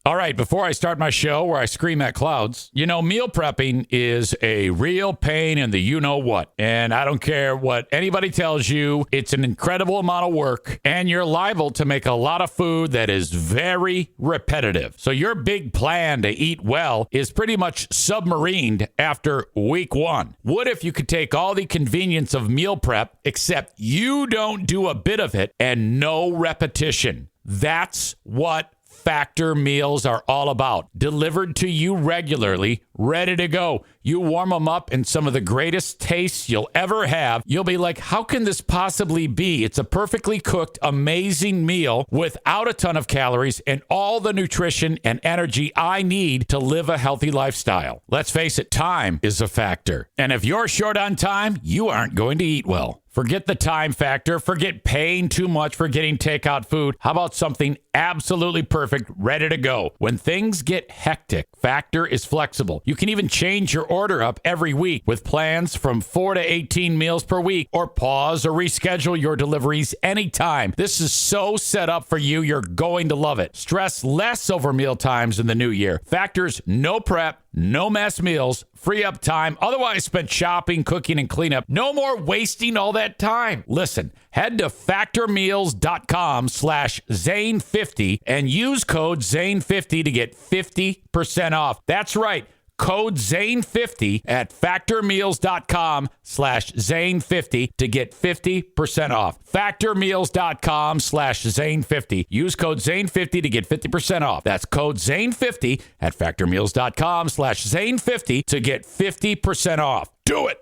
All right, before I start my show where I scream at clouds, meal prepping is a real pain in the you-know-what. And I don't care what anybody tells you, it's an incredible amount of work, and you're liable to make a lot of food that is very repetitive. So your big plan to eat well is pretty much submarined after week one. What if you could take all the convenience of meal prep, except you don't do a bit of it and no repetition? That's what Factor meals are all about. Delivered to you regularly, ready to go. You warm them up in some of the greatest tastes you'll ever have. You'll be like, how can this possibly be? It's a perfectly cooked, amazing meal without a ton of calories and all the nutrition and energy I need to live a healthy lifestyle. Let's face it, time is a factor. And if you're short on time, you aren't going to eat well. Forget the time factor. Forget paying too much for getting takeout food. How about something absolutely perfect, ready to go? When things get hectic, Factor is flexible. You can even change your order up every week with plans from 4 to 18 meals per week, or pause or reschedule your deliveries anytime. This is so set up for you, you're going to love it. Stress less over meal times in the new year. Factor's no prep, no mess meals, free up time otherwise spent shopping, cooking, and cleanup. No more wasting all that time. Listen, head to factormeals.com/Zane50 and use code Zane50 to get 50% off. That's right. Code Zane50 at factormeals.com/Zane50 to get 50% off. Factormeals.com/Zane50. Use code Zane50 to get 50% off. That's code Zane50 at factormeals.com/Zane50 to get 50% off. Do it.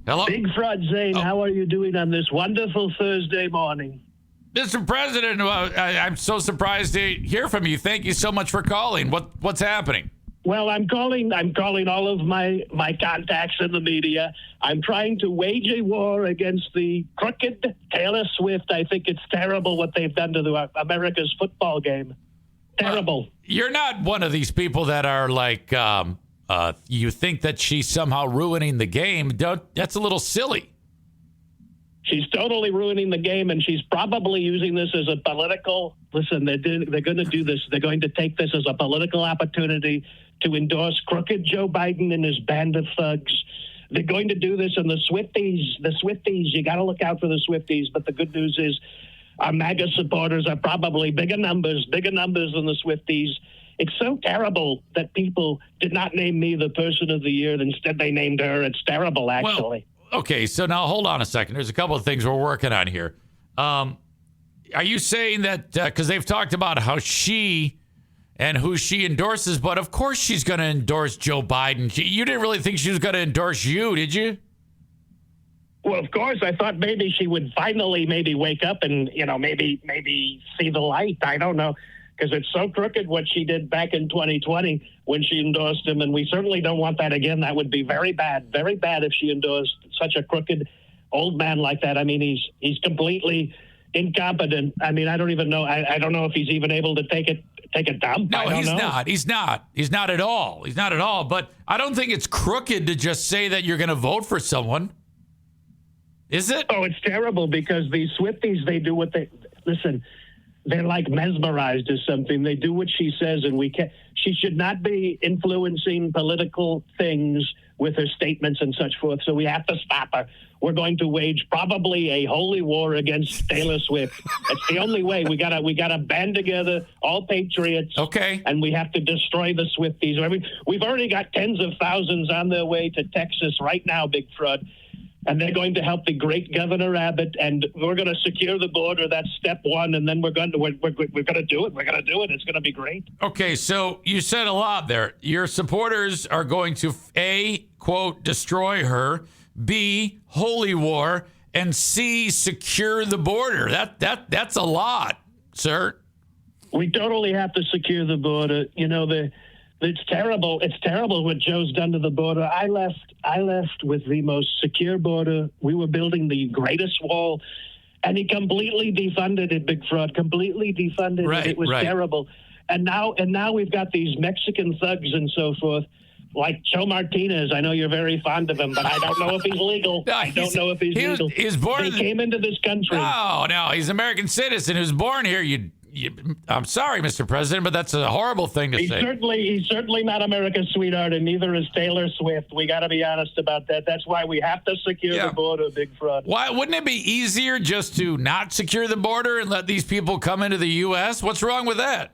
Hello? Big Fraud Zane, How are you doing on this wonderful Thursday morning? Mr. President, I'm so surprised to hear from you. Thank you so much for calling. What's happening? Well, I'm calling all of my contacts in the media. I'm trying to wage a war against the crooked Taylor Swift. I think it's terrible what they've done to America's football game. Terrible. You're not one of these people that are like, you think that she's somehow ruining the game. That's a little silly. She's totally ruining the game, and she's probably using this as a political. Listen, they're going to do this. They're going to take this as a political opportunity to endorse crooked Joe Biden and his band of thugs. They're going to do this, and the Swifties, you got to look out for the Swifties. But the good news is our MAGA supporters are probably bigger numbers than the Swifties. It's so terrible that people did not name me the person of the year, and instead they named her. It's terrible, actually. Well, okay, so now hold on a second. There's a couple of things we're working on here. Are you saying that, because they've talked about how she and who she endorses, but of course she's going to endorse Joe Biden. You didn't really think she was going to endorse you, did you? Well, of course. I thought maybe she would finally maybe wake up and, maybe see the light. I don't know, because it's so crooked what she did back in 2020 when she endorsed him, and we certainly don't want that again. That would be very bad if she endorsed such a crooked old man like that. I mean, he's completely incompetent. I mean, I don't even know. I don't know if he's even able to take a dump. No, he's not. He's not at all. He's not at all. But I don't think it's crooked to just say that you're going to vote for someone. Is it? Oh, it's terrible because these Swifties, they do what they listen. They're like mesmerized or something. They do what she says, and she should not be influencing political things with her statements and such forth. So we have to stop her. We're going to wage probably a holy war against Taylor Swift. It's the only way. We gotta band together, all patriots. Okay. And we have to destroy the Swifties. We've already got tens of thousands on their way to Texas right now, Big Fraud. And they're going to help the great Governor Abbott, and we're going to secure the border. That's step one, and then we're going to do it. We're going to do it. It's going to be great. Okay, so you said a lot there. Your supporters are going to A, quote, destroy her, B, holy war, and C, secure the border. That's a lot, sir. We totally have to secure the border. It's terrible. It's terrible what Joe's done to the border. I left with the most secure border. We were building the greatest wall, and he completely defunded it, Big Fraud. Completely defunded it. It was terrible. And now we've got these Mexican thugs and so forth, like Joe Martinez. I know you're very fond of him, but I don't know if he's legal. They came into this country. No, he's an American citizen who's born here. I'm sorry, Mr. President, but that's a horrible thing to say. He's certainly not America's sweetheart, and neither is Taylor Swift. We got to be honest about that. That's why we have to secure the border, big fraud. Why wouldn't it be easier just to not secure the border and let these people come into the U.S.? What's wrong with that?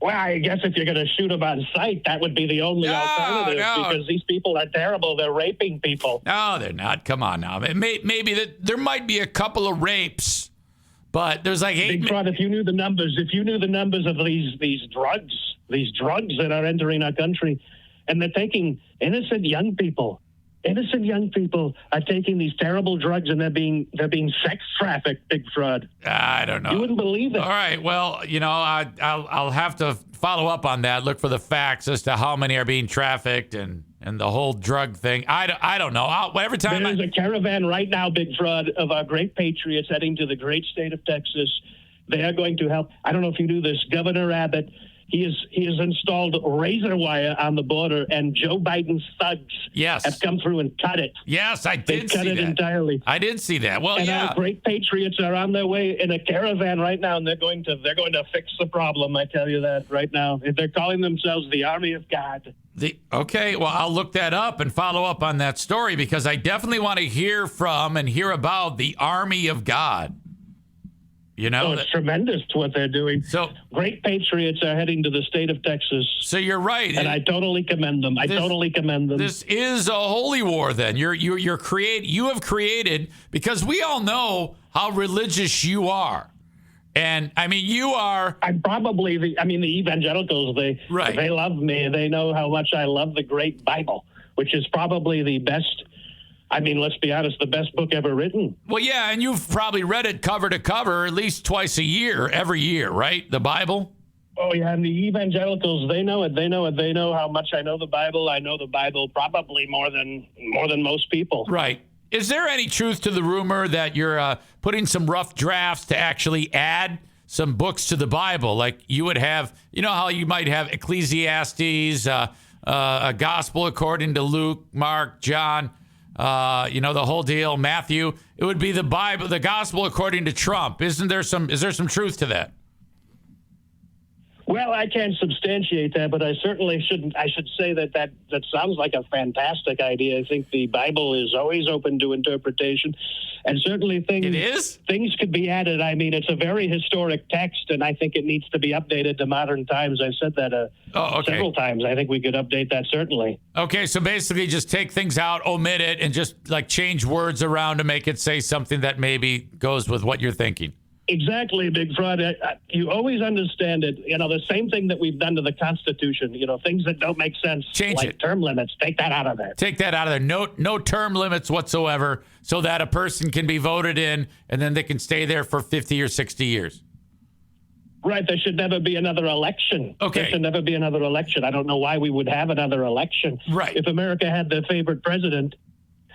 Well, I guess if you're going to shoot them on sight, that would be the only alternative because these people are terrible. They're raping people. No, they're not. Come on now. Maybe there might be a couple of rapes, but there's like 8. Big fraud, if you knew the numbers of these drugs that are entering our country, and they're taking innocent young people. Innocent young people are taking these terrible drugs, and they're being sex trafficked. Big fraud. I don't know. You wouldn't believe it. All right. Well, I'll have to follow up on that. Look for the facts as to how many are being trafficked and the whole drug thing. I don't know. Every time there's a caravan right now, big fraud, of our great patriots heading to the great state of Texas. They are going to help. I don't know if you knew this. Governor Abbott. He has installed razor wire on the border, and Joe Biden's thugs have come through and cut it. Yes, I did see that. They cut it entirely. I did see that. Well, and our great patriots are on their way in a caravan right now, and they're going to fix the problem. I tell you that right now. They're calling themselves the Army of God. Okay, well, I'll look that up and follow up on that story because I definitely want to hear from and hear about the Army of God. It's tremendous what they're doing. So great patriots are heading to the state of Texas. So you're right, and I totally commend them. I totally commend them. This is a holy war. Then you have created, because we all know how religious you are, and I mean you are. I'm probably the evangelicals. They love me. They know how much I love the great Bible, which is probably the best. I mean, let's be honest, the best book ever written. Well, yeah, and you've probably read it cover to cover at least twice a year, every year, right? The Bible? Oh, yeah, and the evangelicals, they know it. They know how much I know the Bible. I know the Bible probably more than most people. Right. Is there any truth to the rumor that you're putting some rough drafts to actually add some books to the Bible? Like you would have, how you might have Ecclesiastes, a gospel according to Luke, Mark, John, the whole deal, Matthew. It would be the Bible, the gospel according to Trump. Is there some truth to that? Well, I can't substantiate that, but I certainly shouldn't. I should say that sounds like a fantastic idea. I think the Bible is always open to interpretation, and certainly things could be added. I mean, it's a very historic text, and I think it needs to be updated to modern times. I've said that several times. I think we could update that certainly. Okay, so basically just take things out, omit it, and just like change words around to make it say something that maybe goes with what you're thinking. Exactly, Big Fraud. You always understand it. The same thing that we've done to the Constitution, things that don't make sense. Change it. Term limits. Take that out of there. Take that out of there. No term limits whatsoever, so that a person can be voted in and then they can stay there for 50 or 60 years. Right. There should never be another election. Okay. There should never be another election. I don't know why we would have another election. Right. If America had their favorite president,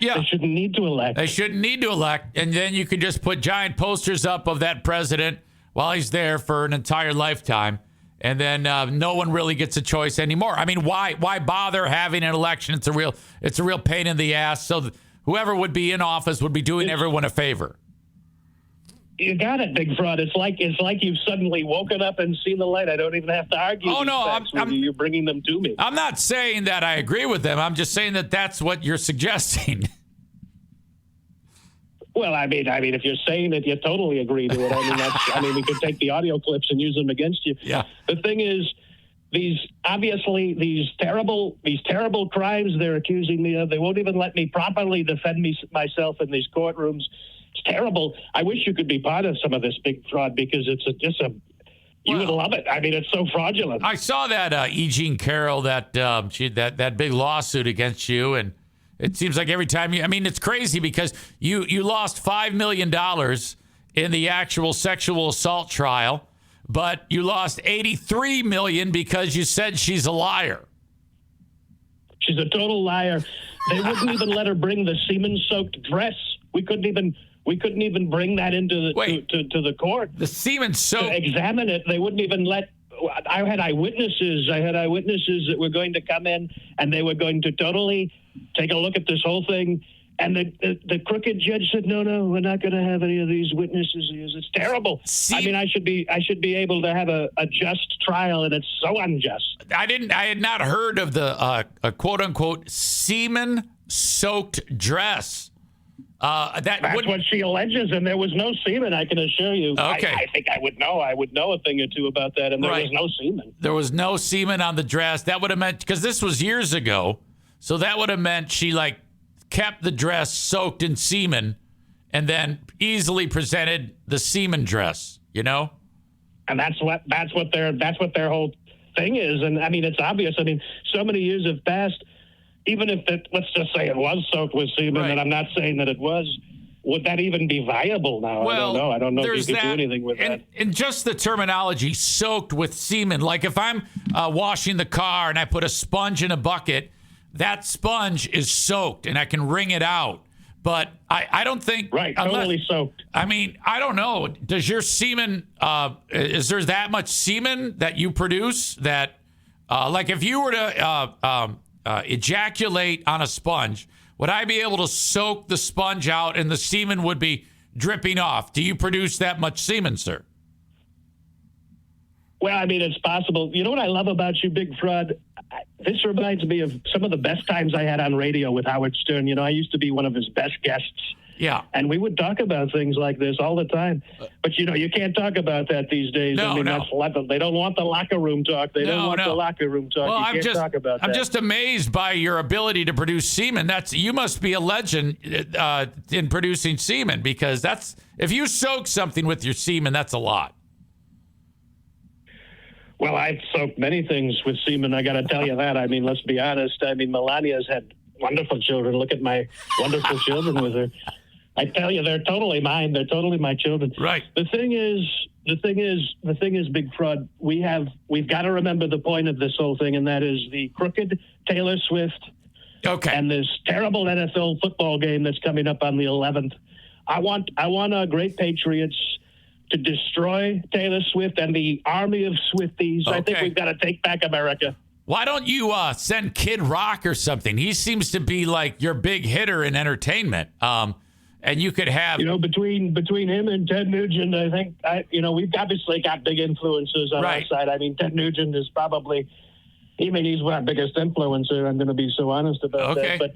yeah, they shouldn't need to elect. They shouldn't need to elect. And then you could just put giant posters up of that president while he's there for an entire lifetime. And then no one really gets a choice anymore. I mean, why bother having an election? It's a real pain in the ass. So whoever would be in office would be doing everyone a favor. You got it, Big Fraud. It's like you've suddenly woken up and seen the light. I don't even have to argue. Oh no, you're bringing them to me. I'm not saying that I agree with them. I'm just saying that that's what you're suggesting. Well, I mean, if you're saying it, you totally agree to it. We could take the audio clips and use them against you. Yeah. The thing is, these terrible crimes they're accusing me of, they won't even let me properly defend myself in these courtrooms. It's terrible. I wish you could be part of some of this, Big Fraud, because you would love it. I mean, it's so fraudulent. I saw that E. Jean Carroll, that big lawsuit against you, and it seems like every time it's crazy because you lost $5 million in the actual sexual assault trial, but you lost $83 million because you said she's a liar. She's a total liar. They wouldn't even let her bring the semen-soaked dress. We couldn't even bring that into the court. The semen-soaked. To examine it, they wouldn't even let. I had eyewitnesses that were going to come in, and they were going to totally take a look at this whole thing And the crooked judge said, no, we're not going to have any of these witnesses. It's terrible. I mean, I should be able to have a just trial, and it's so unjust. I had not heard of the quote unquote semen soaked dress. That's what she alleges, and there was no semen, I can assure you. Okay. I think I would know. I would know a thing or two about that, and there was no semen. There was no semen on the dress. That would have meant, because this was years ago, so that would have meant she kept the dress soaked in semen and then easily presented the semen dress, And that's what their whole thing is. And I mean, it's obvious. I mean, so many years have passed. Even if let's just say it was soaked with semen, and I'm not saying that it was, would that even be viable now? Well, I don't know if you could do anything with that. And just the terminology, soaked with semen. Like if I'm washing the car and I put a sponge in a bucket, that sponge is soaked and I can wring it out. But I don't think... Right, totally soaked. I mean, I don't know. Does your semen... is there that much semen that you produce that... like if you were to ejaculate on a sponge, would I be able to soak the sponge out and the semen would be dripping off? Do you produce that much semen, sir? Well, I mean, it's possible. You know what I love about you, Big Fraud? This reminds me of some of the best times I had on radio with Howard Stern. I used to be one of his best guests. Yeah. And we would talk about things like this all the time. But, you can't talk about that these days. No. They don't want the locker room talk. They don't want the locker room talk. Well, you can't talk about that. I'm just amazed by your ability to produce semen. You must be a legend in producing semen, because if you soak something with your semen, that's a lot. Well, I've soaked many things with semen. I got to tell you that. I mean, let's be honest. I mean, Melania's had wonderful children. Look at my wonderful children with her. I tell you, they're totally mine. They're totally my children. Right. The thing is, Big Fraud. We've got to remember the point of this whole thing, and that is the crooked Taylor Swift. Okay. And this terrible NFL football game that's coming up on the 11th. I want our great Patriots to destroy Taylor Swift and the army of Swifties. Okay. I think we've got to take back America. Why don't you send Kid Rock or something? He seems to be like your big hitter in entertainment. And you could have... between him and Ted Nugent, I think, we've obviously got big influences on our side. I mean, Ted Nugent is probably... he's our biggest influencer. I'm going to be so honest about that.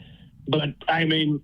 But I mean...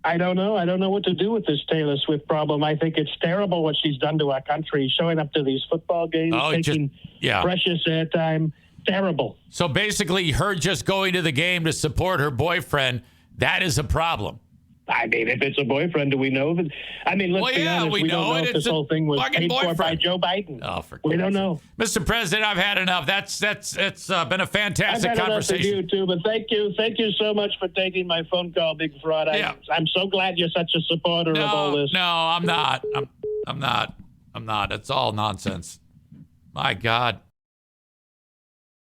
I don't know. I don't know what to do with this Taylor Swift problem. I think it's terrible what she's done to our country, showing up to these football games, taking precious airtime. Terrible. So basically, her just going to the game to support her boyfriend, that is a problem. I mean, if it's a boyfriend, do we know that? I mean, let's be honest. We don't know if this whole thing was paid for by Joe Biden. We don't know. Mr. President, I've had enough. It's been a fantastic I've had conversation. Enough of you too, but thank you so much for taking my phone call, Big Fraud. I'm so glad you're such a supporter of all this. No, I'm not. I'm not. It's all nonsense. My God.